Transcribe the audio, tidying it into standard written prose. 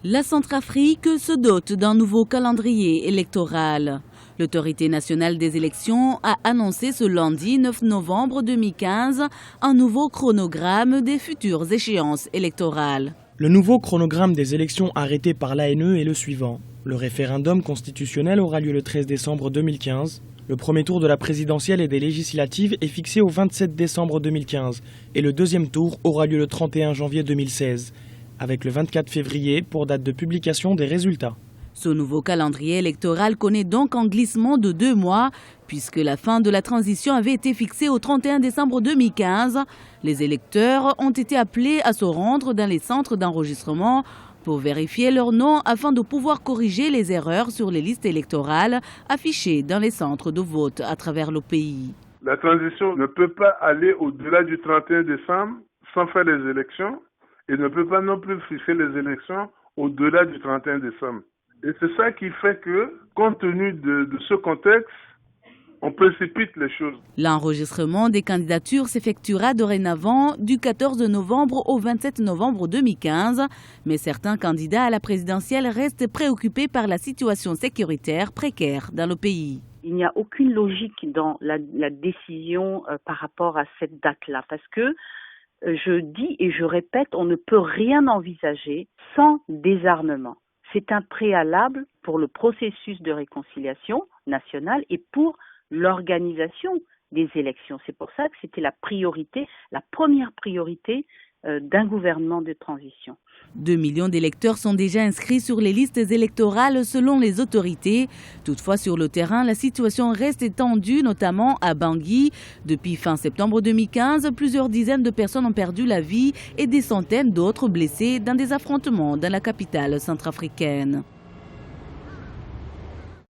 La Centrafrique se dote d'un nouveau calendrier électoral. L'autorité nationale des élections a annoncé ce lundi 9 novembre 2015 un nouveau chronogramme des futures échéances électorales. Le nouveau chronogramme des élections arrêté par l'ANE est le suivant. Le référendum constitutionnel aura lieu le 13 décembre 2015. Le premier tour de la présidentielle et des législatives est fixé au 27 décembre 2015 et le deuxième tour aura lieu le 31 janvier 2016, avec le 24 février pour date de publication des résultats. Ce nouveau calendrier électoral connaît donc un glissement de 2 mois, puisque la fin de la transition avait été fixée au 31 décembre 2015. Les électeurs ont été appelés à se rendre dans les centres d'enregistrement pour vérifier leur nom afin de pouvoir corriger les erreurs sur les listes électorales affichées dans les centres de vote à travers le pays. La transition ne peut pas aller au-delà du 31 décembre sans faire les élections et ne peut pas non plus fixer les élections au-delà du 31 décembre. Et c'est ça qui fait que, compte tenu de ce contexte, on précipite les choses. L'enregistrement des candidatures s'effectuera dorénavant du 14 novembre au 27 novembre 2015, mais certains candidats à la présidentielle restent préoccupés par la situation sécuritaire précaire dans le pays. Il n'y a aucune logique dans la décision par rapport à cette date-là, parce que je dis et je répète, on ne peut rien envisager sans désarmement. C'est un préalable pour le processus de réconciliation nationale et pour l'organisation des élections. C'est pour ça que c'était la priorité, la première priorité d'un gouvernement de transition. 2 millions d'électeurs sont déjà inscrits sur les listes électorales selon les autorités. Toutefois, sur le terrain, la situation reste tendue, notamment à Bangui. Depuis fin septembre 2015, plusieurs dizaines de personnes ont perdu la vie et des centaines d'autres blessées dans des affrontements dans la capitale centrafricaine.